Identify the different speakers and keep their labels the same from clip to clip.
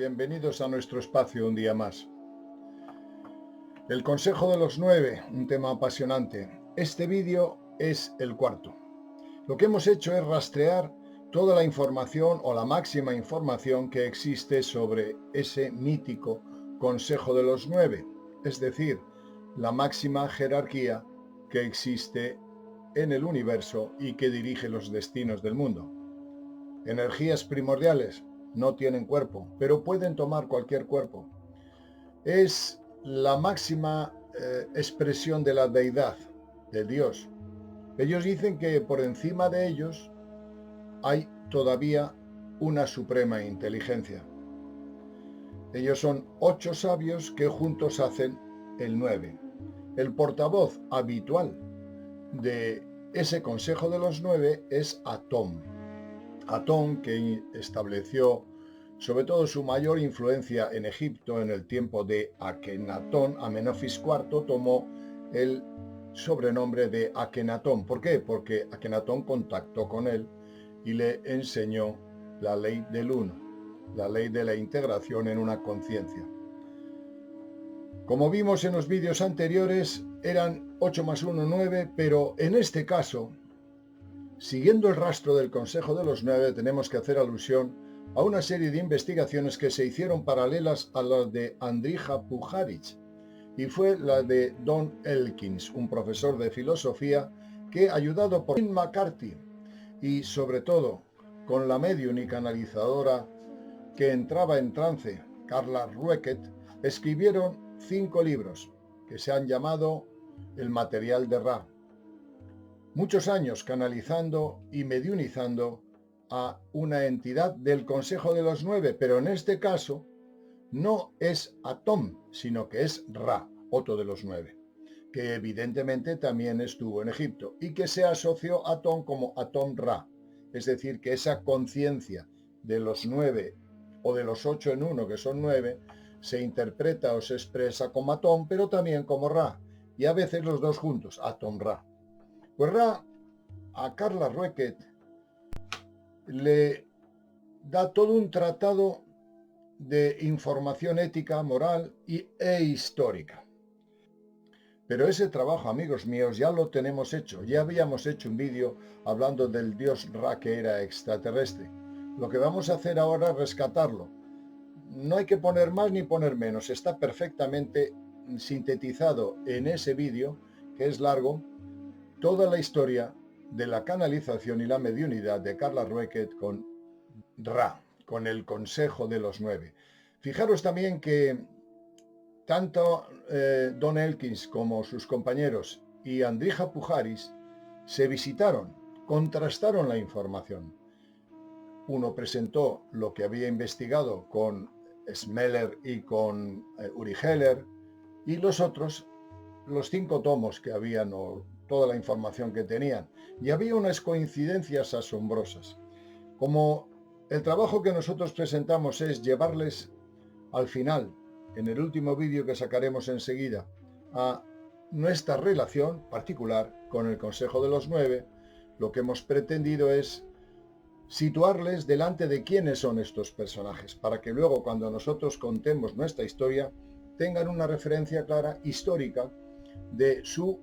Speaker 1: bienvenidos a nuestro espacio un día más. El Consejo de los 9, un tema apasionante. Este vídeo es el cuarto. Lo que hemos hecho es rastrear toda la información o la máxima información que existe sobre ese mítico Consejo de los 9, es decir, la máxima jerarquía que existe en el universo y que dirige los destinos del mundo. Energías primordiales no tienen cuerpo, pero pueden tomar cualquier cuerpo. Es la máxima expresión de la deidad, de Dios. Ellos dicen que por encima de ellos hay todavía una suprema inteligencia. Ellos son 8 sabios que juntos hacen el 9. El portavoz habitual de ese Consejo de los 9 es Atón. Atón, que estableció sobre todo su mayor influencia en Egipto en el tiempo de Akenatón. Amenofis IV tomó el sobrenombre de Akenatón. ¿Por qué? Porque Akenatón contactó con él y le enseñó la ley del uno, la ley de la integración en una conciencia. Como vimos en los vídeos anteriores, eran 8 más 1, 9, pero en este caso, siguiendo el rastro del Consejo de los 9, tenemos que hacer alusión a una serie de investigaciones que se hicieron paralelas a las de Andrija Puharich, y fue la de Don Elkins, un profesor de filosofía que, ayudado por Jim McCarthy y sobre todo con la medium y canalizadora que entraba en trance, Carla Rueckert, escribieron 5 libros que se han llamado El material de Ra. Muchos años canalizando y mediunizando a una entidad del Consejo de los 9, pero en este caso no es Atón, sino que es Ra, otro de los 9, que evidentemente también estuvo en Egipto y que se asoció a Atón como Atón Ra, es decir, que esa conciencia de los 9 o de los 8 en uno, que son 9, se interpreta o se expresa como Atón, pero también como Ra, y a veces los dos juntos, Atón Ra. Pues Ra, a Carla Rueckert le da todo un tratado de información ética, moral e histórica. Pero ese trabajo, amigos míos, ya lo tenemos hecho. Ya habíamos hecho un vídeo hablando del dios Ra, que era extraterrestre. Lo que vamos a hacer ahora es rescatarlo. No hay que poner más ni poner menos. Está perfectamente sintetizado en ese vídeo, que es largo, toda la historia de la canalización y la mediunidad de Carla Rueckert con Ra, con el Consejo de los 9. Fijaros también que tanto Don Elkins como sus compañeros y Andrija Puharich se visitaron, contrastaron la información. Uno presentó lo que había investigado con Smeller y con Uri Geller, y los otros, los 5 tomos que habían o toda la información que tenían. Y había unas coincidencias asombrosas. Como el trabajo que nosotros presentamos es llevarles al final, en el último vídeo que sacaremos enseguida, a nuestra relación particular con el Consejo de los 9, lo que hemos pretendido es situarles delante de quiénes son estos personajes, para que luego cuando nosotros contemos nuestra historia tengan una referencia clara histórica de su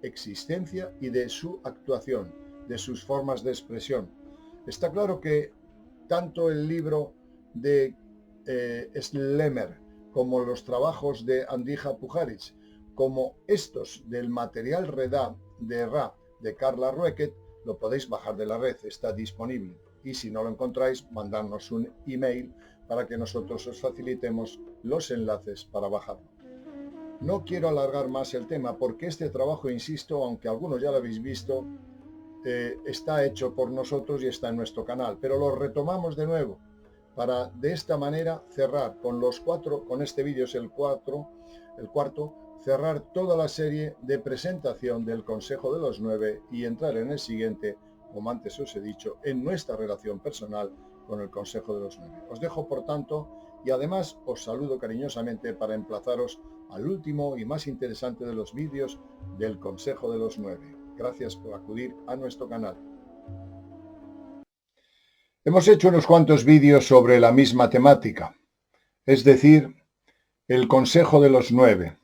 Speaker 1: existencia y de su actuación, de sus formas de expresión. Está claro que tanto el libro de Slemmer como los trabajos de Andrija Puharich, como estos del material de Ra de Carla Rueckert, lo podéis bajar de la red, está disponible. Y si no lo encontráis, mandarnos un email para que nosotros os facilitemos los enlaces para bajarlo. No quiero alargar más el tema porque este trabajo, insisto, aunque algunos ya lo habéis visto, está hecho por nosotros y está en nuestro canal, pero lo retomamos de nuevo para de esta manera cerrar con los 4, con este vídeo es el cuarto, cerrar toda la serie de presentación del Consejo de los 9 y entrar en el siguiente, como antes os he dicho, en nuestra relación personal con el Consejo de los 9. Os dejo, por tanto, y además os saludo cariñosamente para emplazaros al último y más interesante de los vídeos del Consejo de los 9. Gracias por acudir a nuestro canal. Hemos hecho unos cuantos vídeos sobre la misma temática. es decir, el Consejo de los Nueve,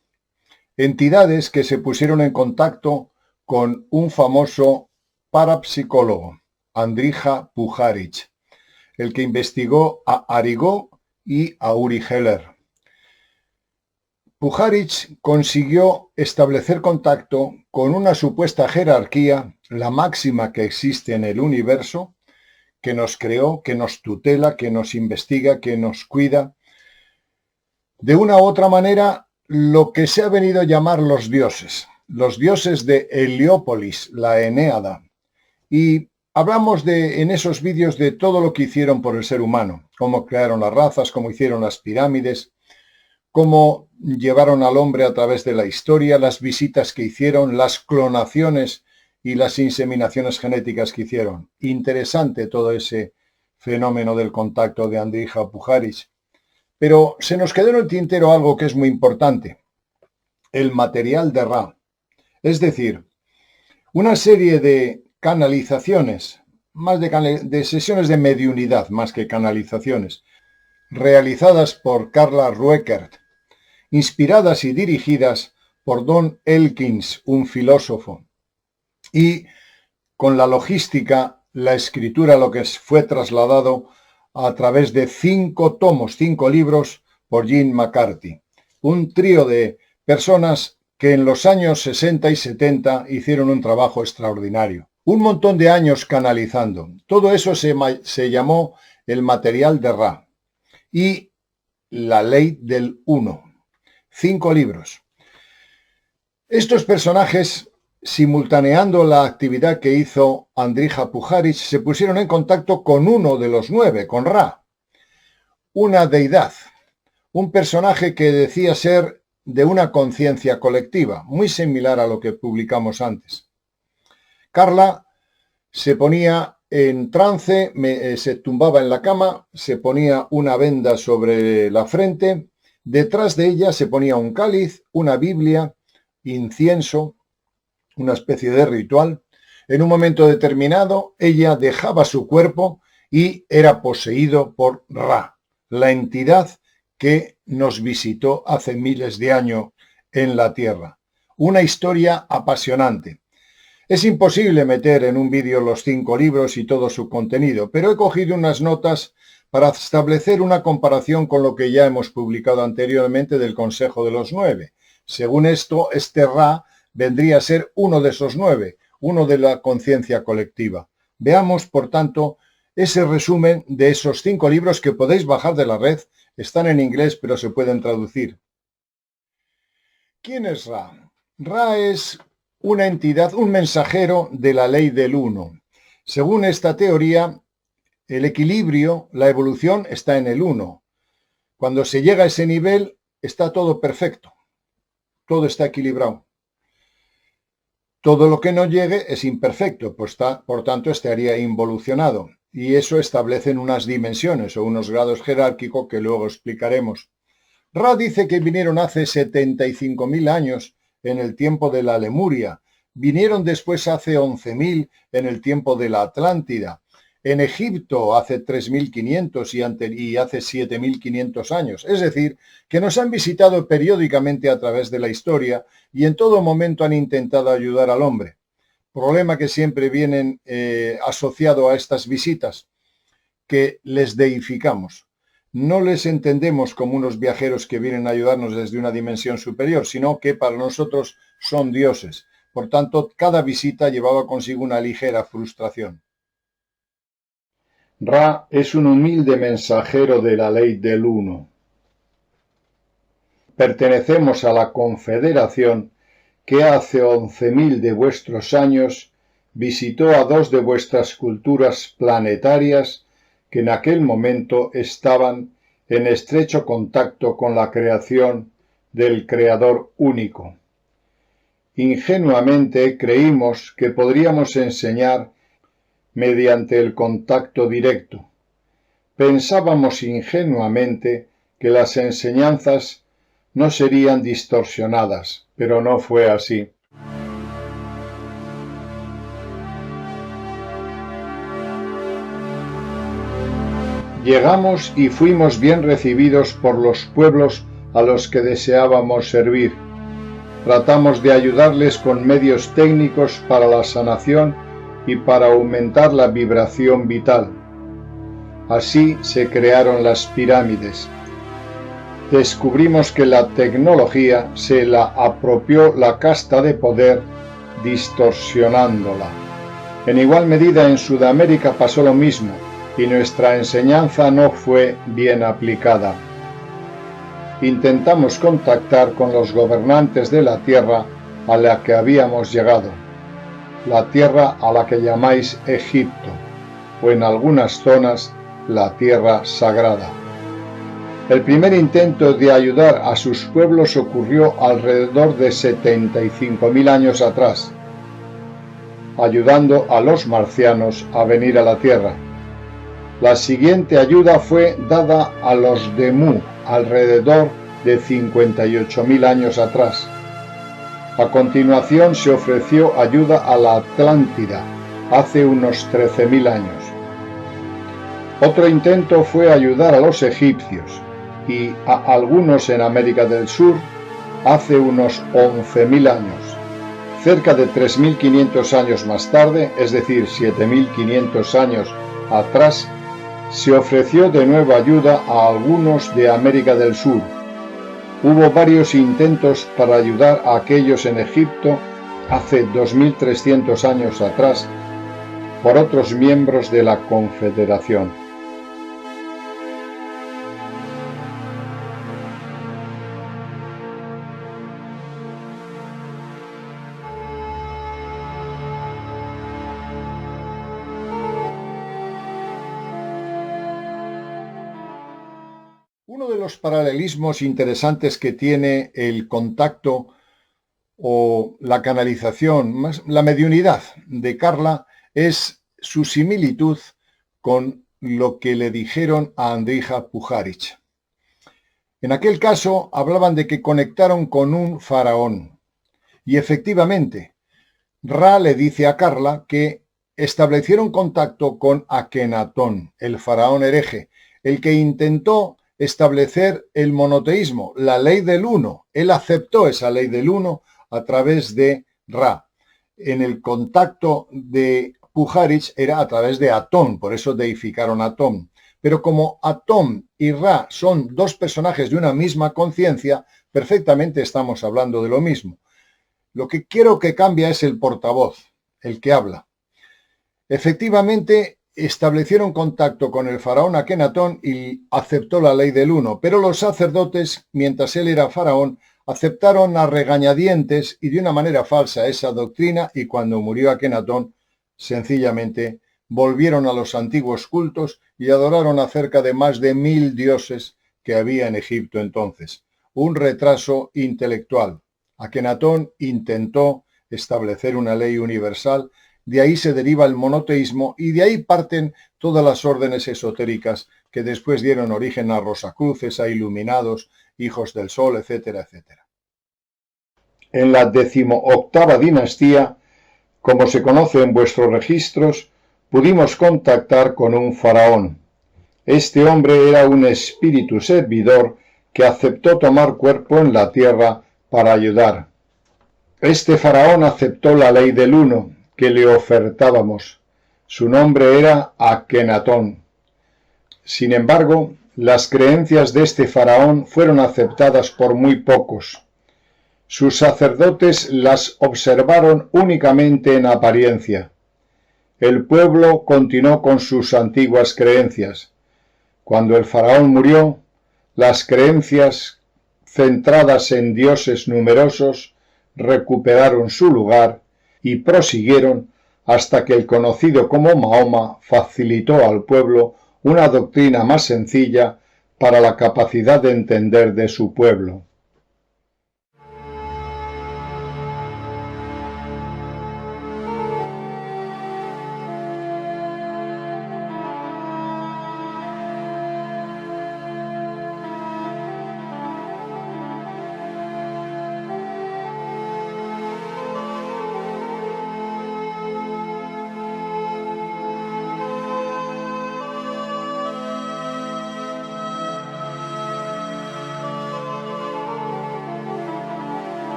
Speaker 1: entidades que se pusieron en contacto con un famoso parapsicólogo, Andrija Puharich, el que investigó a Arrigó y a Uri Geller. Puharich consiguió establecer contacto con una supuesta jerarquía, la máxima que existe en el universo, que nos creó, que nos tutela, que nos investiga, que nos cuida. De una u otra manera, lo que se ha venido a llamar los dioses de Heliópolis, la Enéada. Y hablamos en esos vídeos de todo lo que hicieron por el ser humano, cómo crearon las razas, cómo hicieron las pirámides, cómo llevaron al hombre a través de la historia, las visitas que hicieron, las clonaciones y las inseminaciones genéticas que hicieron. Interesante todo ese fenómeno del contacto de Andrija Puharich. Pero se nos quedó en el tintero algo que es muy importante, el material de Ra. Es decir, una serie de canalizaciones, más de sesiones de mediunidad, más que canalizaciones, realizadas por Carla Rueckert, inspiradas y dirigidas por Don Elkins, un filósofo, y con la logística, la escritura, lo que fue trasladado a través de 5 tomos, 5 libros por Gene McCarthy. Un trío de personas que en los años 60 y 70 hicieron un trabajo extraordinario. Un montón de años canalizando. Todo eso se llamó el material de Ra y la ley del uno. 5 libros. Estos personajes, simultaneando la actividad que hizo Andrija Puharich, se pusieron en contacto con uno de los 9, con Ra, una deidad, un personaje que decía ser de una conciencia colectiva, muy similar a lo que publicamos antes. Carla se ponía en trance, se tumbaba en la cama, se ponía una venda sobre la frente, detrás de ella se ponía un cáliz, una Biblia, incienso, una especie de ritual. En un momento determinado, ella dejaba su cuerpo y era poseído por Ra, la entidad que nos visitó hace miles de años en la Tierra. Una historia apasionante. Es imposible meter en un vídeo los 5 libros y todo su contenido, pero he cogido unas notas para establecer una comparación con lo que ya hemos publicado anteriormente del Consejo de los 9. Según esto, este Ra vendría a ser uno de esos 9, uno de la conciencia colectiva. Veamos, por tanto, ese resumen de esos 5 libros que podéis bajar de la red. Están en inglés, pero se pueden traducir. ¿Quién es Ra? Ra es una entidad, un mensajero de la ley del uno. Según esta teoría, el equilibrio, la evolución está en el uno. Cuando se llega a ese nivel, está todo perfecto. Todo está equilibrado. Todo lo que no llegue es imperfecto, pues por tanto estaría involucionado. Y eso establecen unas dimensiones o unos grados jerárquicos que luego explicaremos. Ra dice que vinieron hace 75.000 años en el tiempo de la Lemuria. Vinieron después hace 11.000 en el tiempo de la Atlántida. En Egipto hace 3.500 y hace 7.500 años. Es decir, que nos han visitado periódicamente a través de la historia y en todo momento han intentado ayudar al hombre. Problema que siempre vienen asociado a estas visitas, que les deificamos. No les entendemos como unos viajeros que vienen a ayudarnos desde una dimensión superior, sino que para nosotros son dioses. Por tanto, cada visita llevaba consigo una ligera frustración. Ra es un humilde mensajero de la ley del uno. Pertenecemos a la confederación que hace 11.000 de vuestros años visitó a 2 de vuestras culturas planetarias que en aquel momento estaban en estrecho contacto con la creación del Creador único. Ingenuamente creímos que podríamos enseñar mediante el contacto directo. Pensábamos ingenuamente que las enseñanzas no serían distorsionadas, pero no fue así. Llegamos y fuimos bien recibidos por los pueblos a los que deseábamos servir. Tratamos de ayudarles con medios técnicos para la sanación y para aumentar la vibración vital. Así se crearon las pirámides. Descubrimos que la tecnología se la apropió la casta de poder, distorsionándola. En igual medida en Sudamérica pasó lo mismo, y nuestra enseñanza no fue bien aplicada. Intentamos contactar con los gobernantes de la tierra a la que habíamos llegado, la tierra a la que llamáis Egipto, o en algunas zonas la tierra sagrada. El primer intento de ayudar a sus pueblos ocurrió alrededor de 75.000 años atrás, ayudando a los marcianos a venir a la Tierra. La siguiente ayuda fue dada a los de Mu alrededor de 58.000 años atrás. A continuación se ofreció ayuda a la Atlántida hace unos 13.000 años. Otro intento fue ayudar a los egipcios y a algunos en América del Sur hace unos 11.000 años. Cerca de 3.500 años más tarde, es decir, 7.500 años atrás, se ofreció de nuevo ayuda a algunos de América del Sur. Hubo varios intentos para ayudar a aquellos en Egipto hace 2.300 años atrás por otros miembros de la Confederación. Uno de los paralelismos interesantes que tiene el contacto o la canalización, la mediunidad de Carla, es su similitud con lo que le dijeron a Andrija Puharich. En aquel caso hablaban de que conectaron con un faraón. Y efectivamente, Ra le dice a Carla que establecieron contacto con Akenatón, el faraón hereje, el que intentó establecer el monoteísmo, la ley del uno. Él aceptó esa ley del uno a través de Ra. En el contacto de Puharich era a través de Atón, por eso deificaron a Atón. Pero como Atón y Ra son dos personajes de una misma conciencia, perfectamente estamos hablando de lo mismo. Lo que quiero que cambie es el portavoz, el que habla. Efectivamente, establecieron contacto con el faraón Akenatón y aceptó la ley del uno, pero los sacerdotes, mientras él era faraón, aceptaron a regañadientes y de una manera falsa esa doctrina, y cuando murió Akenatón, sencillamente volvieron a los antiguos cultos y adoraron a cerca de más de 1.000 dioses que había en Egipto entonces. Un retraso intelectual. Akenatón intentó establecer una ley universal. De ahí se deriva el monoteísmo y de ahí parten todas las órdenes esotéricas que después dieron origen a Rosacruces, a Iluminados, Hijos del Sol, etcétera, etcétera. En la 18ª dinastía, como se conoce en vuestros registros, pudimos contactar con un faraón. Este hombre era un espíritu servidor que aceptó tomar cuerpo en la tierra para ayudar. Este faraón aceptó la ley del uno que le ofertábamos. Su nombre era Akenatón. Sin embargo, las creencias de este faraón fueron aceptadas por muy pocos. Sus sacerdotes las observaron únicamente en apariencia. El pueblo continuó con sus antiguas creencias. Cuando el faraón murió, las creencias centradas en dioses numerosos recuperaron su lugar y prosiguieron hasta que el conocido como Mahoma facilitó al pueblo una doctrina más sencilla para la capacidad de entender de su pueblo.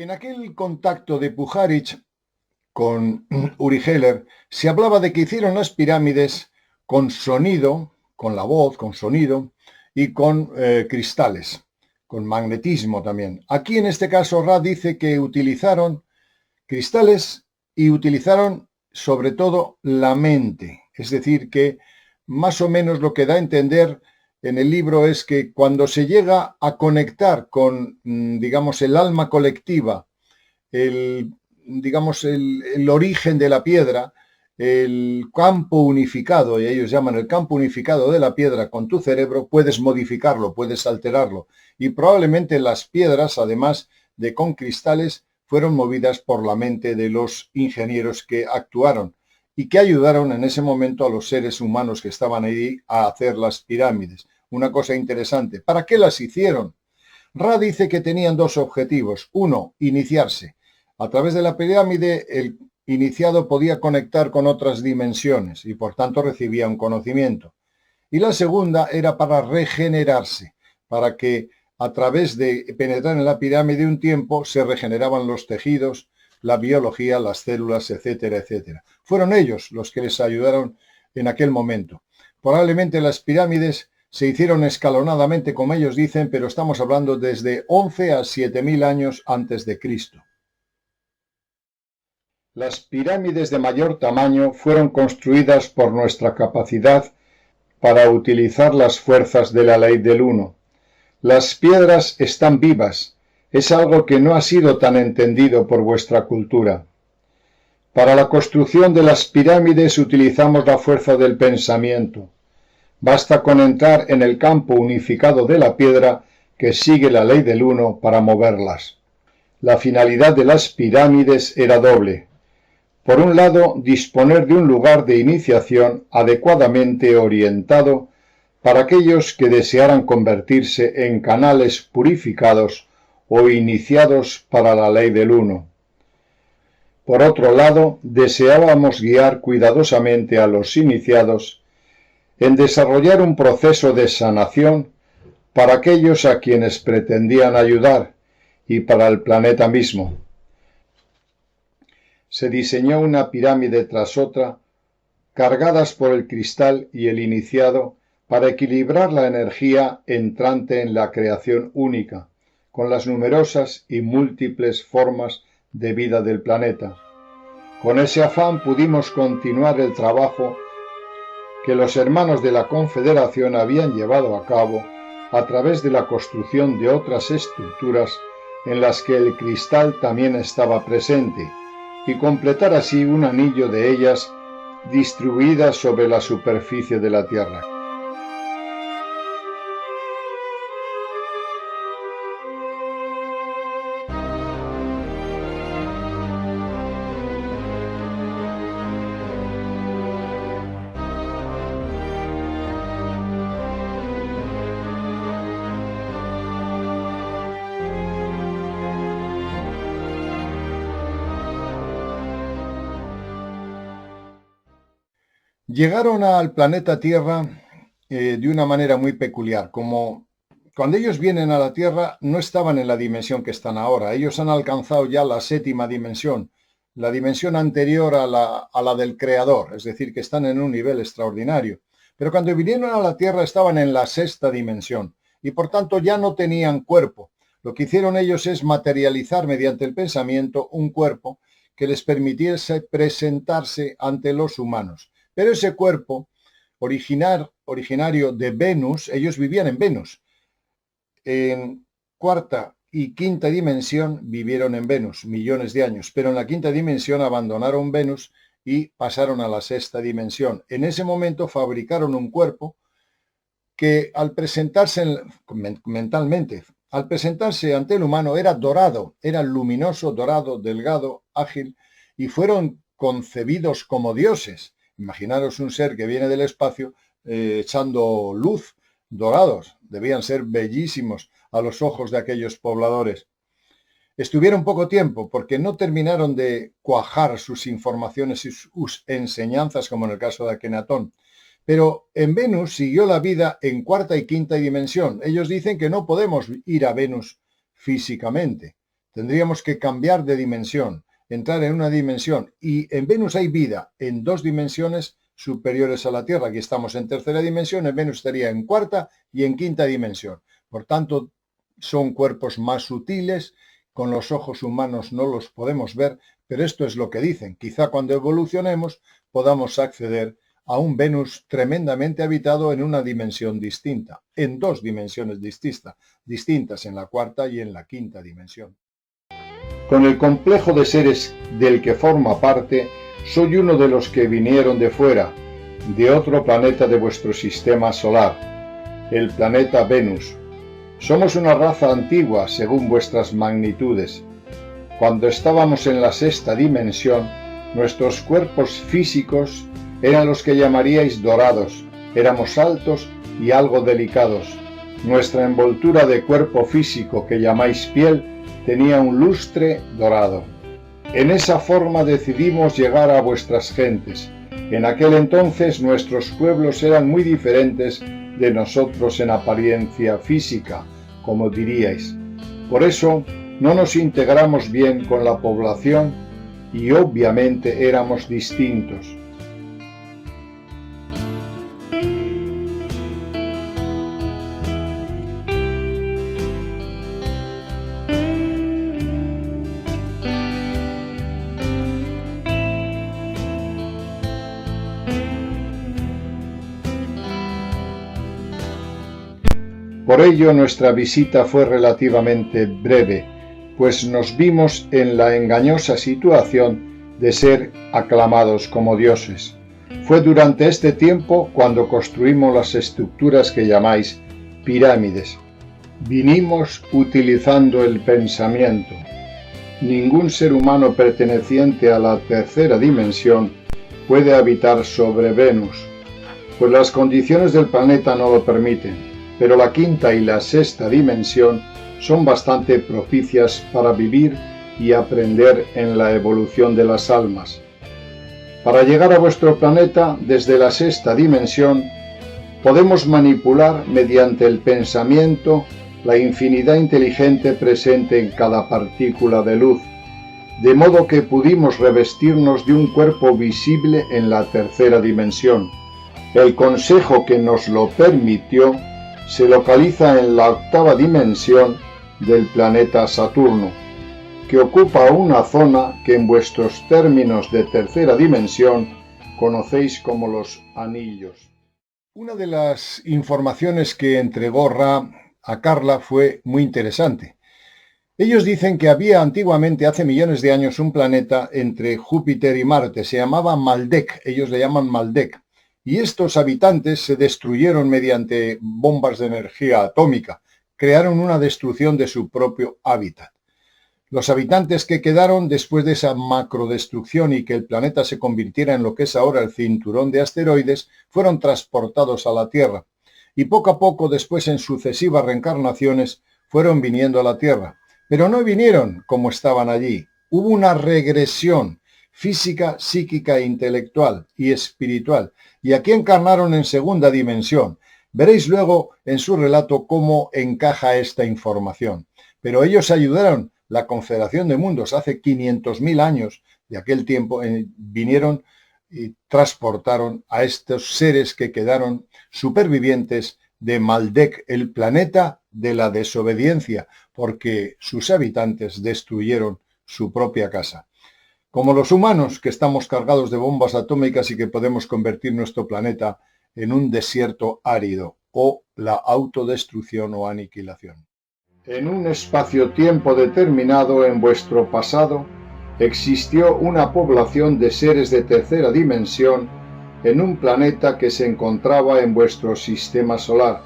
Speaker 1: En aquel contacto de Pujarich con Uri Geller, se hablaba de que hicieron las pirámides con sonido, con la voz, con sonido y con cristales, con magnetismo también. Aquí en este caso Ra dice que utilizaron cristales y utilizaron sobre todo la mente. Es decir, que más o menos lo que da a entender en el libro es que cuando se llega a conectar con, digamos, el alma colectiva, el origen de la piedra, el campo unificado, y ellos llaman el campo unificado de la piedra con tu cerebro, puedes modificarlo, puedes alterarlo. Y probablemente las piedras, además de con cristales, fueron movidas por la mente de los ingenieros que actuaron y que ayudaron en ese momento a los seres humanos que estaban ahí a hacer las pirámides. Una cosa interesante. ¿Para qué las hicieron? Ra dice que tenían dos objetivos. Uno, iniciarse. A través de la pirámide, el iniciado podía conectar con otras dimensiones y por tanto recibía un conocimiento. Y la segunda era para regenerarse, para que a través de penetrar en la pirámide un tiempo se regeneraban los tejidos, la biología, las células, etcétera, etcétera. Fueron ellos los que les ayudaron en aquel momento. Probablemente las pirámides se hicieron escalonadamente, como ellos dicen, pero estamos hablando desde 11 a 7.000 años antes de Cristo. Las pirámides de mayor tamaño fueron construidas por nuestra capacidad para utilizar las fuerzas de la ley del uno. Las piedras están vivas, es algo que no ha sido tan entendido por vuestra cultura. Para la construcción de las pirámides utilizamos la fuerza del pensamiento. Basta con entrar en el campo unificado de la piedra que sigue la ley del uno para moverlas. La finalidad de las pirámides era doble. Por un lado, disponer de un lugar de iniciación adecuadamente orientado para aquellos que desearan convertirse en canales purificados o iniciados para la ley del uno. Por otro lado, deseábamos guiar cuidadosamente a los iniciados en desarrollar un proceso de sanación para aquellos a quienes pretendían ayudar y para el planeta mismo. Se diseñó una pirámide tras otra, cargadas por el cristal y el iniciado, para equilibrar la energía entrante en la creación única, con las numerosas y múltiples formas de vida del planeta. Con ese afán pudimos continuar el trabajo que los hermanos de la Confederación habían llevado a cabo a través de la construcción de otras estructuras en las que el cristal también estaba presente, y completar así un anillo de ellas distribuidas sobre la superficie de la Tierra. Llegaron al planeta Tierra de una manera muy peculiar, como cuando ellos vienen a la Tierra no estaban en la dimensión que están ahora, ellos han alcanzado ya la séptima dimensión, la dimensión anterior a la del Creador, es decir, que están en un nivel extraordinario. Pero cuando vinieron a la Tierra estaban en la sexta dimensión y por tanto ya no tenían cuerpo. Lo que hicieron ellos es materializar mediante el pensamiento un cuerpo que les permitiese presentarse ante los humanos. Pero ese cuerpo originario de Venus, ellos vivían en Venus. En cuarta y quinta dimensión vivieron en Venus millones de años, pero en la quinta dimensión abandonaron Venus y pasaron a la sexta dimensión. En ese momento fabricaron un cuerpo que al presentarse mentalmente, al presentarse ante el humano era dorado, era luminoso, dorado, delgado, ágil, y fueron concebidos como dioses. Imaginaros un ser que viene del espacio echando luz, dorados, debían ser bellísimos a los ojos de aquellos pobladores. Estuvieron poco tiempo porque no terminaron de cuajar sus informaciones y sus enseñanzas, como en el caso de Akenatón. Pero en Venus siguió la vida en cuarta y quinta dimensión. Ellos dicen que no podemos ir a Venus físicamente. Tendríamos que cambiar de dimensión, entrar en una dimensión, y en Venus hay vida en 2 dimensiones superiores a la Tierra. Aquí estamos en tercera dimensión, en Venus estaría en cuarta y en quinta dimensión. Por tanto, son cuerpos más sutiles, con los ojos humanos no los podemos ver, pero esto es lo que dicen. Quizá cuando evolucionemos podamos acceder a un Venus tremendamente habitado en una dimensión distinta, en 2 dimensiones distintas, en la cuarta y en la quinta dimensión. Con el complejo de seres del que forma parte, soy uno de los que vinieron de fuera, de otro planeta de vuestro sistema solar, el planeta Venus. Somos una raza antigua según vuestras magnitudes. Cuando estábamos en la 6ª dimensión, nuestros cuerpos físicos eran los que llamaríais dorados. Éramos altos y algo delicados. Nuestra envoltura de cuerpo físico que llamáis piel tenía un lustre dorado. En esa forma decidimos llegar a vuestras gentes. En aquel entonces nuestros pueblos eran muy diferentes de nosotros en apariencia física, como diríais. Por eso no nos integramos bien con la población y obviamente éramos distintos. Por ello nuestra visita fue relativamente breve, pues nos vimos en la engañosa situación de ser aclamados como dioses. Fue durante este tiempo cuando construimos las estructuras que llamáis pirámides. Vinimos utilizando el pensamiento. Ningún ser humano perteneciente a la tercera dimensión puede habitar sobre Venus, pues las condiciones del planeta no lo permiten. Pero la quinta y la 6ª dimensión son bastante propicias para vivir y aprender en la evolución de las almas. Para llegar a vuestro planeta desde la 6ª dimensión, podemos manipular mediante el pensamiento la infinidad inteligente presente en cada partícula de luz, de modo que pudimos revestirnos de un cuerpo visible en la tercera dimensión. El consejo que nos lo permitió se localiza en la 8ª dimensión del planeta Saturno, que ocupa una zona que en vuestros términos de tercera dimensión conocéis como los anillos. Una de las informaciones que entregó Ra a Carla fue muy interesante. Ellos dicen que había antiguamente, hace millones de años, un planeta entre Júpiter y Marte, se llamaba Maldek, ellos le llaman Maldek. Y estos habitantes se destruyeron mediante bombas de energía atómica, crearon una destrucción de su propio hábitat. Los habitantes que quedaron después de esa macrodestrucción y que el planeta se convirtiera en lo que es ahora el cinturón de asteroides, fueron transportados a la Tierra. Y poco a poco, después en sucesivas reencarnaciones, fueron viniendo a la Tierra. Pero no vinieron como estaban allí. Hubo una regresión física, psíquica, intelectual y espiritual. Y aquí encarnaron en segunda dimensión. Veréis luego en su relato cómo encaja esta información. Pero ellos ayudaron, la Confederación de Mundos, hace 500.000 años de aquel tiempo, vinieron y transportaron a estos seres que quedaron supervivientes de Maldek, el planeta de la desobediencia, porque sus habitantes destruyeron su propia casa. Como los humanos, que estamos cargados de bombas atómicas y que podemos convertir nuestro planeta en un desierto árido, o la autodestrucción o aniquilación. En un espacio-tiempo determinado en vuestro pasado, existió una población de seres de tercera dimensión en un planeta que se encontraba en vuestro sistema solar.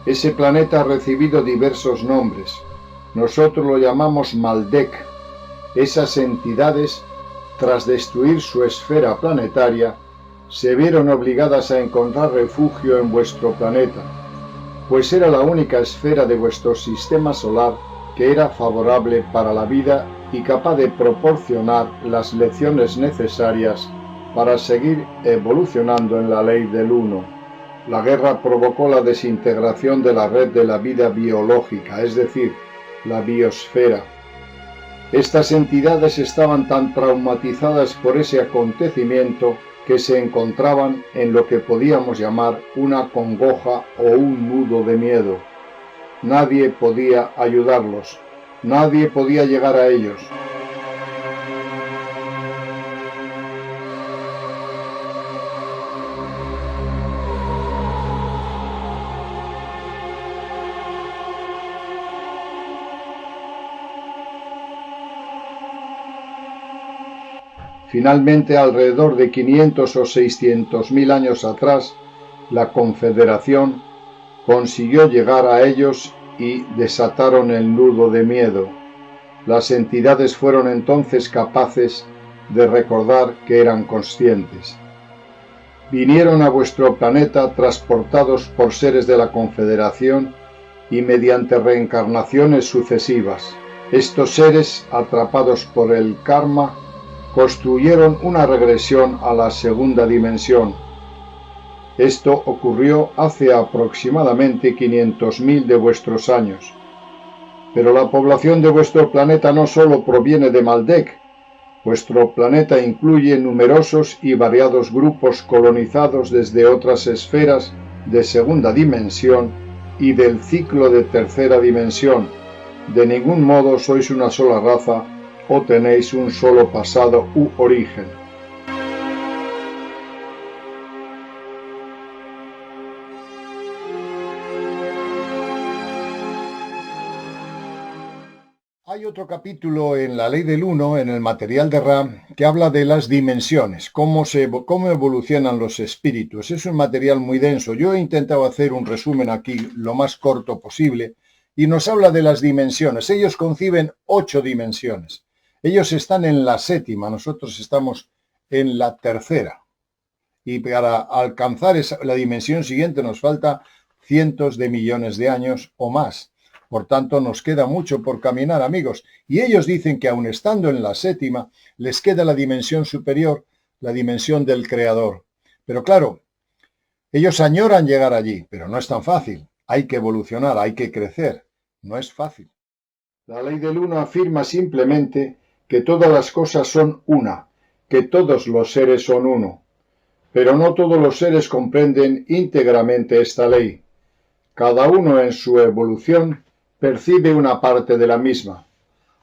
Speaker 1: Ese planeta ha recibido diversos nombres. Nosotros lo llamamos Maldek. Esas entidades, tras destruir su esfera planetaria, se vieron obligadas a encontrar refugio en vuestro planeta, pues era la única esfera de vuestro sistema solar que era favorable para la vida y capaz de proporcionar las lecciones necesarias para seguir evolucionando en la ley del uno. La guerra provocó la desintegración de la red de la vida biológica, es decir, la biosfera. Estas entidades estaban tan traumatizadas por ese acontecimiento que se encontraban en lo que podíamos llamar una congoja o un nudo de miedo. Nadie podía ayudarlos, nadie podía llegar a ellos. Finalmente, alrededor de 500 o 600.000 años atrás, la Confederación consiguió llegar a ellos y desataron el nudo de miedo. Las entidades fueron entonces capaces de recordar que eran conscientes. Vinieron a vuestro planeta transportados por seres de la Confederación y mediante reencarnaciones sucesivas. Estos seres, atrapados por el karma, construyeron una regresión a la segunda dimensión. Esto ocurrió hace aproximadamente 500.000 de vuestros años. Pero la población de vuestro planeta no solo proviene de Maldek. Vuestro planeta incluye numerosos y variados grupos colonizados desde otras esferas de segunda dimensión y del ciclo de tercera dimensión. De ningún modo sois una sola raza o tenéis un solo pasado u origen. Hay otro capítulo en la Ley del Uno, en el material de Ra, que habla de las dimensiones, cómo evolucionan los espíritus. Es un material muy denso. Yo he intentado hacer un resumen aquí lo más corto posible y nos habla de las dimensiones. Ellos conciben 8 dimensiones. Ellos están en la 7ª, nosotros estamos en la 3ª. Y para alcanzar la dimensión siguiente nos falta cientos de millones de años o más. Por tanto, nos queda mucho por caminar, amigos. Y ellos dicen que aun estando en la 7ª, les queda la dimensión superior, la dimensión del Creador. Pero claro, ellos añoran llegar allí, pero no es tan fácil. Hay que evolucionar, hay que crecer. No es fácil. La Ley del Uno afirma simplemente que todas las cosas son una, que todos los seres son uno. Pero no todos los seres comprenden íntegramente esta ley. Cada uno en su evolución percibe una parte de la misma.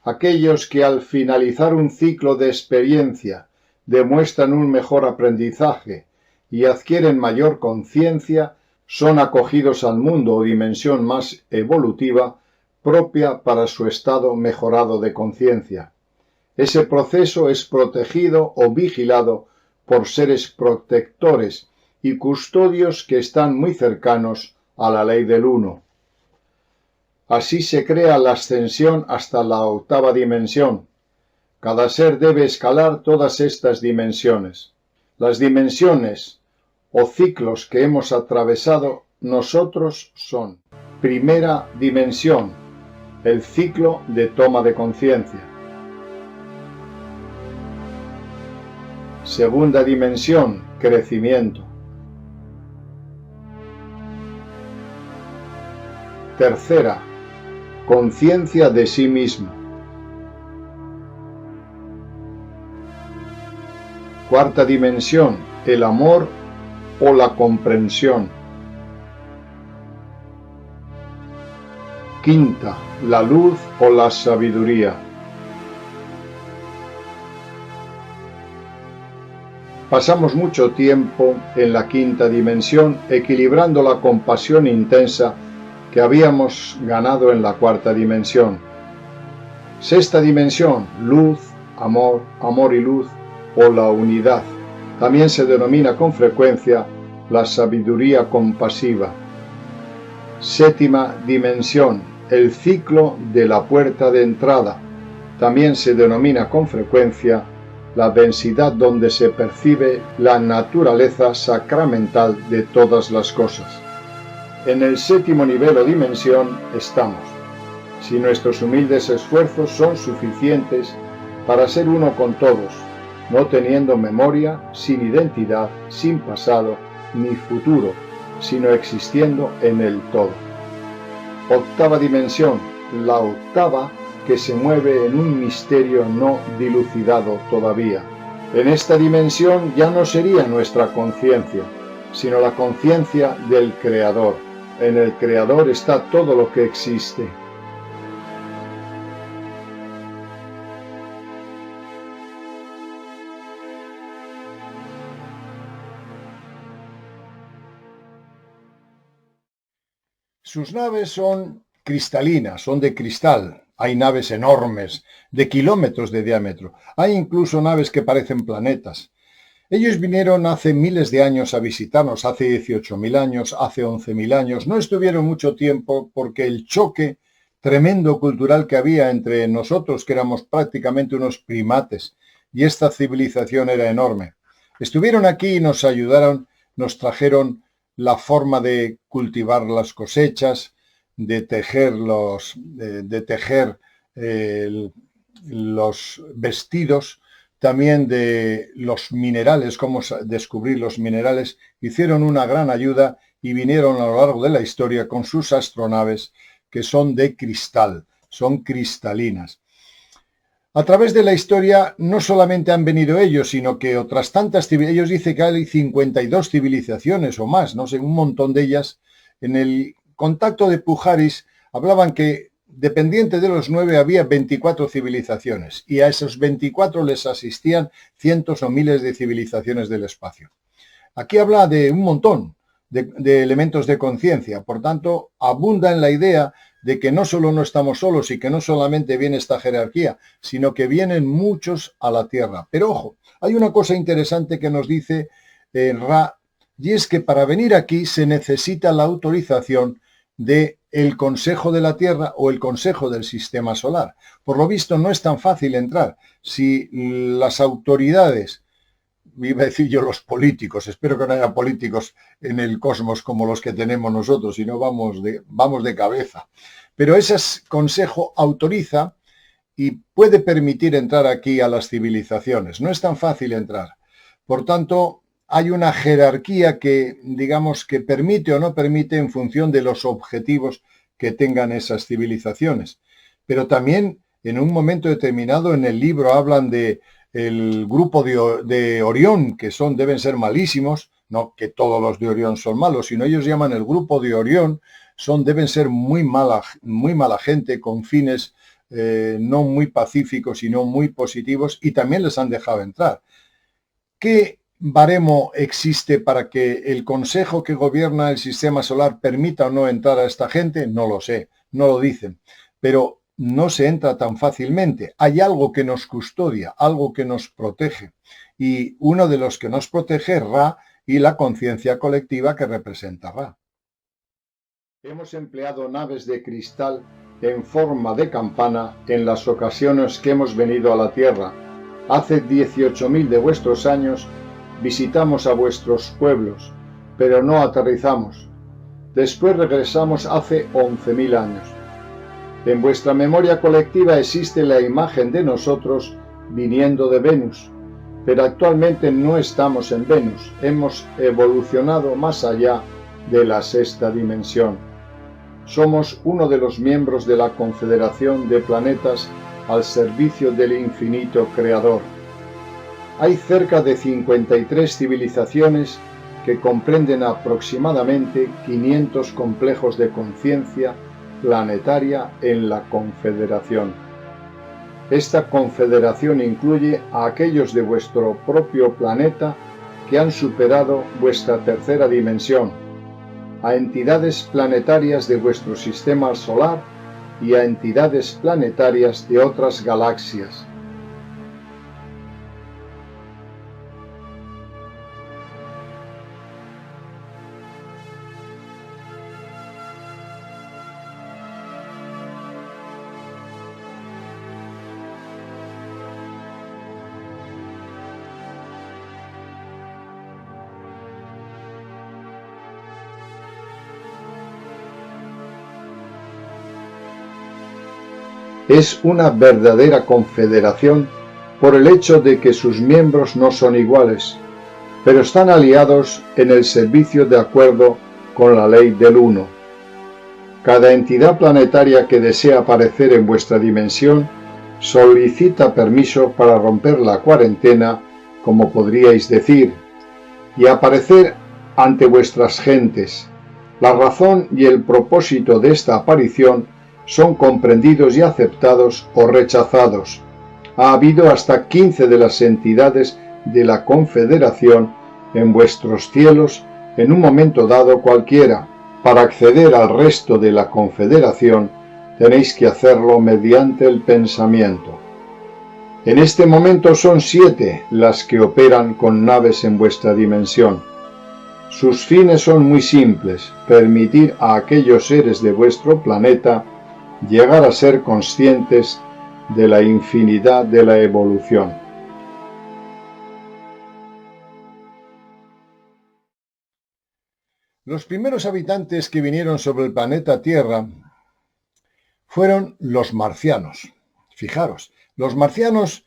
Speaker 1: Aquellos que al finalizar un ciclo de experiencia demuestran un mejor aprendizaje y adquieren mayor conciencia son acogidos al mundo o dimensión más evolutiva propia para su estado mejorado de conciencia. Ese proceso es protegido o vigilado por seres protectores y custodios que están muy cercanos a la Ley del Uno. Así se crea la ascensión hasta la 8ª dimensión. Cada ser debe escalar todas estas dimensiones. Las dimensiones o ciclos que hemos atravesado nosotros son: primera dimensión, el ciclo de toma de conciencia. Segunda dimensión, crecimiento. Tercera, conciencia de sí mismo. Cuarta dimensión, el amor o la comprensión. Quinta, la luz o la sabiduría. Pasamos mucho tiempo en la 5ª dimensión equilibrando la compasión intensa que habíamos ganado en la 4ª dimensión. Sexta dimensión, luz, amor, amor y luz o la unidad. También se denomina con frecuencia la sabiduría compasiva. Séptima dimensión, el ciclo de la puerta de entrada. También se denomina con frecuencia la densidad donde se percibe la naturaleza sacramental de todas las cosas. En el 7º nivel o dimensión estamos. Si nuestros humildes esfuerzos son suficientes para ser uno con todos, no teniendo memoria, sin identidad, sin pasado ni futuro, sino existiendo en el todo. 8ª dimensión, la 8ª que se mueve en un misterio no dilucidado todavía. En esta dimensión ya no sería nuestra conciencia, sino la conciencia del Creador. En el Creador está todo lo que existe. Sus naves son cristalinas, son de cristal. Hay naves enormes, de kilómetros de diámetro. Hay incluso naves que parecen planetas. Ellos vinieron hace miles de años a visitarnos, hace 18.000 años, hace 11.000 años. No estuvieron mucho tiempo porque el choque tremendo cultural que había entre nosotros, que éramos prácticamente unos primates, y esta civilización era enorme. Estuvieron aquí y nos ayudaron, nos trajeron la forma de cultivar las cosechas, de tejer los vestidos, también de los minerales, cómo descubrir los minerales. Hicieron una gran ayuda y vinieron a lo largo de la historia con sus astronaves, que son de cristal, son cristalinas. A través de la historia no solamente han venido ellos, sino que otras tantas civilizaciones. Ellos dicen que hay 52 civilizaciones o más, no sé, un montón de ellas. En el contacto de Pujaris hablaban que, dependiente de los 9, había 24 civilizaciones, y a esos 24 les asistían cientos o miles de civilizaciones del espacio. Aquí habla de un montón de elementos de conciencia, por tanto, abunda en la idea de que no solo no estamos solos y que no solamente viene esta jerarquía, sino que vienen muchos a la Tierra. Pero ojo, hay una cosa interesante que nos dice Ra, y es que para venir aquí se necesita la autorización del Consejo de la Tierra o el Consejo del Sistema Solar. Por lo visto no es tan fácil entrar. Si las autoridades, iba a decir yo los políticos, espero que no haya políticos en el cosmos como los que tenemos nosotros, si no vamos de cabeza. Pero ese consejo autoriza y puede permitir entrar aquí a las civilizaciones. No es tan fácil entrar. Por tanto, hay una jerarquía que, digamos, que permite o no permite en función de los objetivos que tengan esas civilizaciones. Pero también, en un momento determinado, en el libro hablan de el grupo de Orión, que deben ser malísimos, no que todos los de Orión son malos, sino ellos llaman el grupo de Orión, deben ser muy mala gente, con fines no muy pacíficos, sino muy positivos, y también les han dejado entrar. ¿Qué baremo existe para que el consejo que gobierna el sistema solar permita o no entrar a esta gente? No lo sé, no lo dicen, pero no se entra tan fácilmente. Hay algo que nos custodia, algo que nos protege. Y uno de los que nos protege es Ra y la conciencia colectiva que representa Ra. Hemos empleado naves de cristal en forma de campana en las ocasiones que hemos venido a la Tierra. Hace 18.000 de vuestros años visitamos a vuestros pueblos, pero no aterrizamos. Después regresamos hace 11.000 años. En vuestra memoria colectiva existe la imagen de nosotros viniendo de Venus, pero actualmente no estamos en Venus, hemos evolucionado más allá de la sexta dimensión. Somos uno de los miembros de la Confederación de Planetas al servicio del infinito Creador. Hay cerca de 53 civilizaciones que comprenden aproximadamente 500 complejos de conciencia planetaria en la Confederación. Esta confederación incluye a aquellos de vuestro propio planeta que han superado vuestra tercera dimensión, a entidades planetarias de vuestro sistema solar y a entidades planetarias de otras galaxias. Es una verdadera confederación por el hecho de que sus miembros no son iguales, pero están aliados en el servicio de acuerdo con la ley del uno. Cada entidad planetaria que desea aparecer en vuestra dimensión solicita permiso para romper la cuarentena, como podríais decir, y aparecer ante vuestras gentes. La razón y el propósito de esta aparición son comprendidos y aceptados o rechazados. Ha habido hasta 15 de las entidades de la Confederación en vuestros cielos en un momento dado cualquiera. Para acceder al resto de la Confederación tenéis que hacerlo mediante el pensamiento. En este momento son 7 las que operan con naves en vuestra dimensión. Sus fines son muy simples: permitir a aquellos seres de vuestro planeta llegar a ser conscientes de la infinidad de la evolución. Los primeros habitantes que vinieron sobre el planeta Tierra fueron los marcianos. Fijaros, los marcianos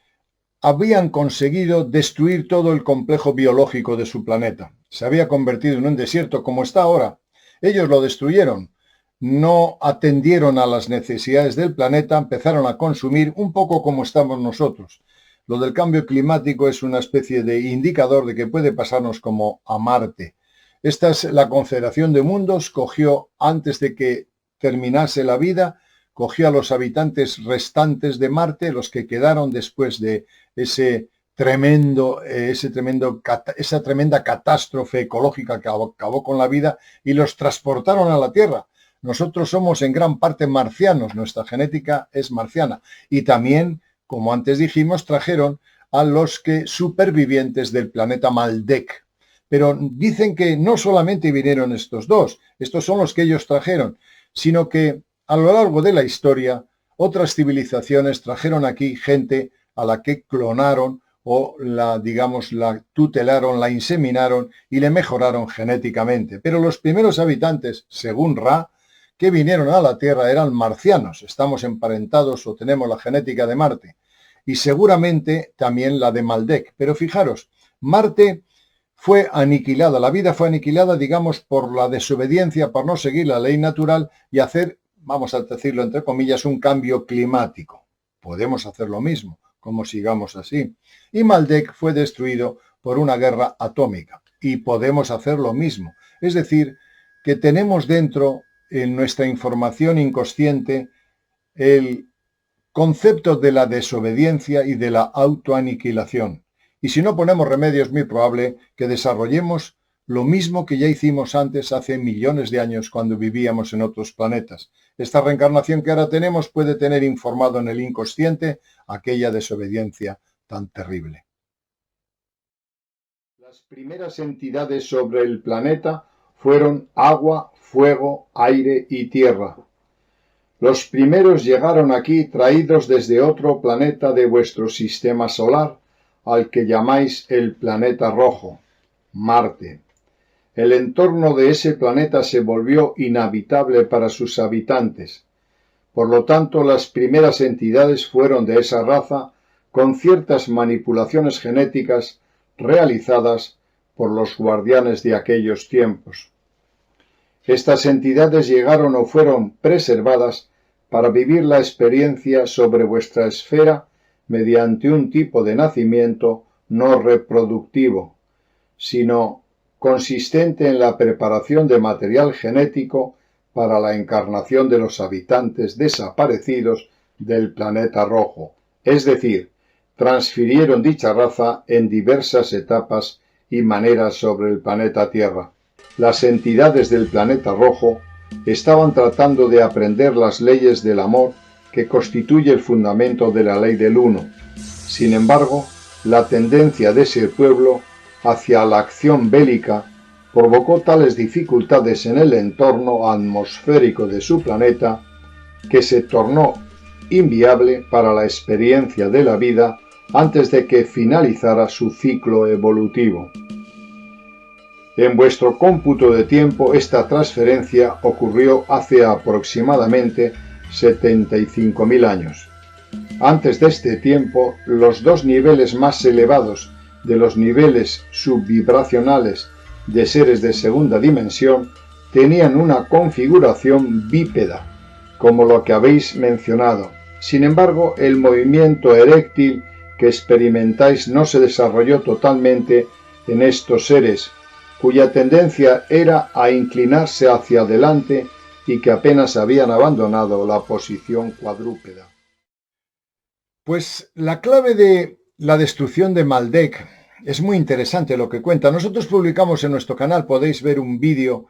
Speaker 1: habían conseguido destruir todo el complejo biológico de su planeta. Se había convertido en un desierto como está ahora. Ellos lo destruyeron. No atendieron a las necesidades del planeta, empezaron a consumir un poco como estamos nosotros. Lo del cambio climático es una especie de indicador de que puede pasarnos como a Marte. Esta es la Confederación de Mundos, cogió antes de que terminase la vida, cogió a los habitantes restantes de Marte, los que quedaron después de esa tremenda catástrofe ecológica que acabó con la vida, y los transportaron a la Tierra. Nosotros somos en gran parte marcianos, nuestra genética es marciana. Y también, como antes dijimos, trajeron a los supervivientes del planeta Maldek. Pero dicen que no solamente vinieron estos dos, estos son los que ellos trajeron, sino que a lo largo de la historia otras civilizaciones trajeron aquí gente a la que clonaron o la tutelaron, la inseminaron y le mejoraron genéticamente. Pero los primeros habitantes, según Ra, que vinieron a la Tierra eran marcianos. Estamos emparentados o tenemos la genética de Marte y seguramente también la de Maldek. Pero fijaros, Marte fue aniquilada, la vida fue aniquilada, digamos, por la desobediencia, por no seguir la ley natural y hacer, vamos a decirlo entre comillas, un cambio climático. Podemos hacer lo mismo, como sigamos así. Y Maldek fue destruido por una guerra atómica y podemos hacer lo mismo. Es decir, que tenemos dentro, en nuestra información inconsciente, el concepto de la desobediencia y de la autoaniquilación. Y si no ponemos remedio es muy probable que desarrollemos lo mismo que ya hicimos antes hace millones de años cuando vivíamos en otros planetas. Esta reencarnación que ahora tenemos puede tener informado en el inconsciente aquella desobediencia tan terrible. Las primeras entidades sobre el planeta fueron agua, fuego, aire y tierra. Los primeros llegaron aquí traídos desde otro planeta de vuestro sistema solar, al que llamáis el planeta rojo, Marte. El entorno de ese planeta se volvió inhabitable para sus habitantes. Por lo tanto, las primeras entidades fueron de esa raza con ciertas manipulaciones genéticas realizadas por los guardianes de aquellos tiempos. Estas entidades llegaron o fueron preservadas para vivir la experiencia sobre vuestra esfera mediante un tipo de nacimiento no reproductivo, sino consistente en la preparación de material genético para la encarnación de los habitantes desaparecidos del planeta rojo, es decir, transfirieron dicha raza en diversas etapas y maneras sobre el planeta Tierra. Las entidades del planeta rojo estaban tratando de aprender las leyes del amor que constituye el fundamento de la ley del uno. Sin embargo, la tendencia de ese pueblo hacia la acción bélica provocó tales dificultades en el entorno atmosférico de su planeta que se tornó inviable para la experiencia de la vida antes de que finalizara su ciclo evolutivo. En vuestro cómputo de tiempo, esta transferencia ocurrió hace aproximadamente 75.000 años. Antes de este tiempo, los dos niveles más elevados de los niveles subvibracionales de seres de segunda dimensión tenían una configuración bípeda, como lo que habéis mencionado. Sin embargo, el movimiento eréctil que experimentáis no se desarrolló totalmente en estos seres, cuya tendencia era a inclinarse hacia adelante y que apenas habían abandonado la posición cuadrúpeda. Pues la clave de la destrucción de Maldek es muy interesante lo que cuenta. Nosotros publicamos en nuestro canal, podéis ver un vídeo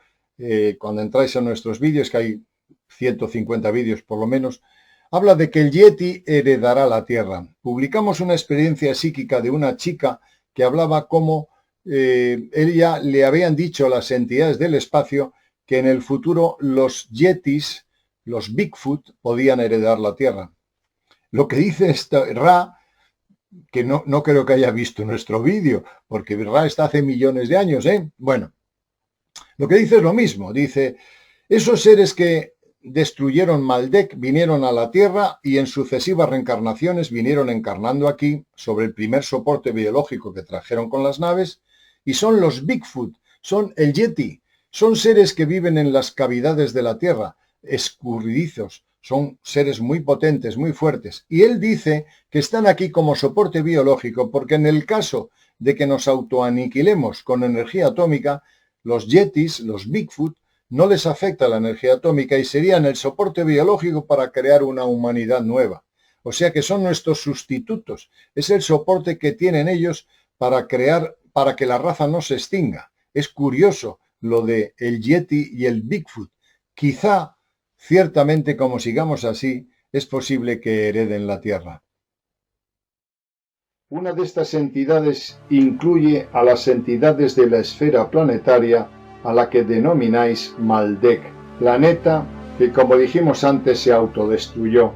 Speaker 1: cuando entráis en nuestros vídeos, que hay 150 vídeos por lo menos, habla de que el Yeti heredará la Tierra. Publicamos una experiencia psíquica de una chica que hablaba cómo ella le habían dicho a las entidades del espacio que en el futuro los Yetis, los Bigfoot, podían heredar la Tierra. Lo que dice Ra, que no creo que haya visto nuestro vídeo, porque Ra está hace millones de años, ¿eh? Bueno, lo que dice es lo mismo. Dice, esos seres que destruyeron Maldek vinieron a la Tierra y en sucesivas reencarnaciones vinieron encarnando aquí sobre el primer soporte biológico que trajeron con las naves, y son los Bigfoot, son el Yeti, son seres que viven en las cavidades de la Tierra, escurridizos, son seres muy potentes, muy fuertes. Y él dice que están aquí como soporte biológico porque en el caso de que nos autoaniquilemos con energía atómica, los Yetis, los Bigfoot, no les afecta la energía atómica y serían el soporte biológico para crear una humanidad nueva. O sea que son nuestros sustitutos. Es el soporte que tienen ellos para crear, para que la raza no se extinga. Es curioso lo de el Yeti y el Bigfoot. Quizá, ciertamente, como sigamos así, es posible que hereden la Tierra. Una de estas entidades incluye a las entidades de la esfera planetaria a la que denomináis Maldek, planeta que, como dijimos antes, se autodestruyó.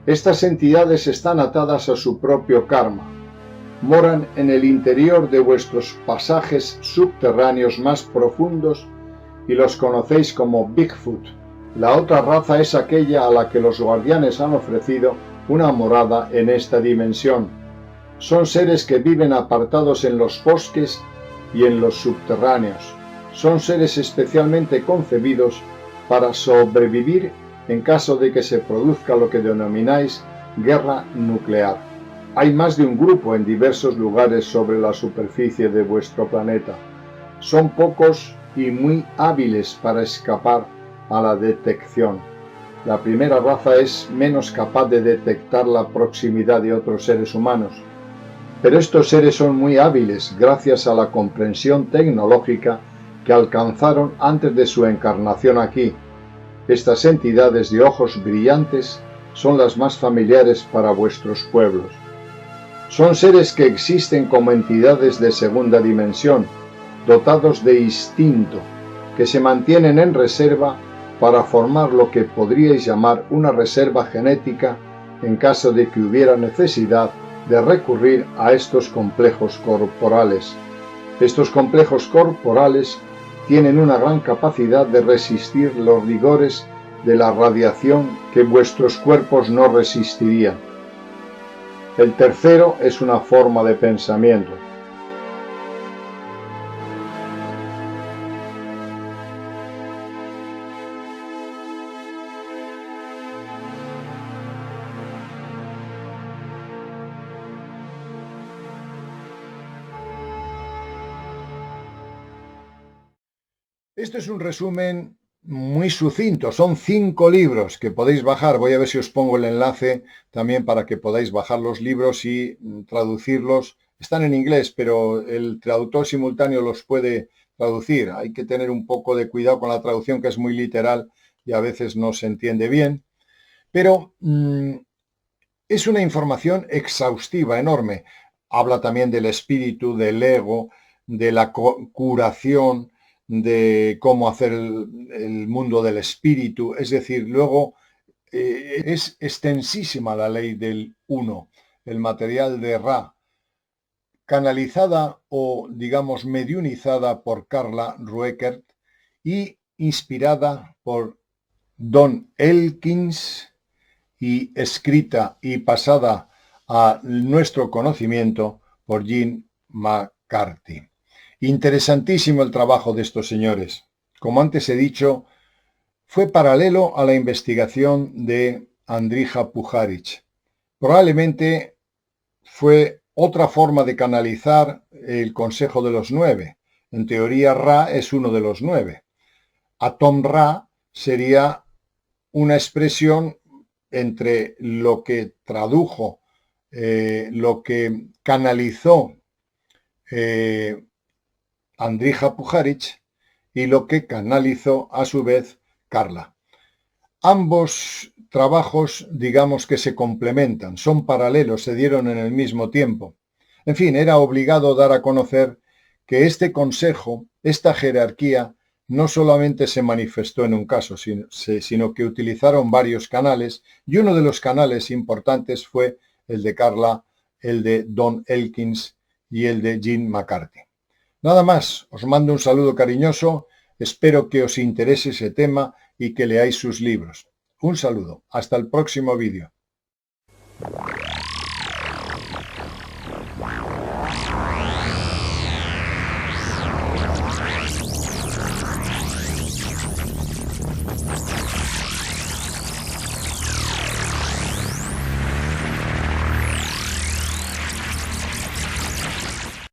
Speaker 1: Estas entidades están atadas a su propio karma. Moran en el interior de vuestros pasajes subterráneos más profundos y los conocéis como Bigfoot. La otra raza es aquella a la que los guardianes han ofrecido una morada en esta dimensión. Son seres que viven apartados en los bosques y en los subterráneos. Son seres especialmente concebidos para sobrevivir en caso de que se produzca lo que denomináis guerra nuclear. Hay más de un grupo en diversos lugares sobre la superficie de vuestro planeta. Son pocos y muy hábiles para escapar a la detección. La primera raza es menos capaz de detectar la proximidad de otros seres humanos. Pero estos seres son muy hábiles gracias a la comprensión tecnológica que alcanzaron antes de su encarnación aquí. Estas entidades de ojos brillantes son las más familiares para vuestros pueblos. Son seres que existen como entidades de segunda dimensión, dotados de instinto, que se mantienen en reserva para formar lo que podríais llamar una reserva genética en caso de que hubiera necesidad de recurrir a estos complejos corporales. Estos complejos corporales tienen una gran capacidad de resistir los rigores de la radiación que vuestros cuerpos no resistirían. El tercero es una forma de pensamiento. Este es un resumen muy sucinto, son 5 libros que podéis bajar. Voy a ver si os pongo el enlace también para que podáis bajar los libros y traducirlos. Están en inglés, pero el traductor simultáneo los puede traducir. Hay que tener un poco de cuidado con la traducción, que es muy literal y a veces no se entiende bien. Pero es una información exhaustiva, enorme. Habla también del espíritu, del ego, de la curación, de cómo hacer el mundo del espíritu. Es decir, luego es extensísima la ley del uno, el material de Ra, canalizada o, digamos, mediunizada por Carla Rueckert y inspirada por Don Elkins y escrita y pasada a nuestro conocimiento por Jean McCarthy. Interesantísimo el trabajo de estos señores. como antes he dicho, fue paralelo a la investigación de Andrija Puharich. Probablemente fue otra forma de canalizar el Consejo de los Nueve. En teoría, Ra es uno de los 9. Atom Ra sería una expresión entre lo que tradujo, lo que canalizó Andrija Puharich y lo que canalizó a su vez Carla. Ambos trabajos, digamos que se complementan, son paralelos, se dieron en el mismo tiempo. En fin, era obligado dar a conocer que este consejo, esta jerarquía, no solamente se manifestó en un caso, sino que utilizaron varios canales, y uno de los canales importantes fue el de Carla, el de Don Elkins y el de Gene McCarthy. Nada más, os mando un saludo cariñoso, espero que os interese ese tema y que leáis sus libros. Un saludo, hasta el próximo vídeo.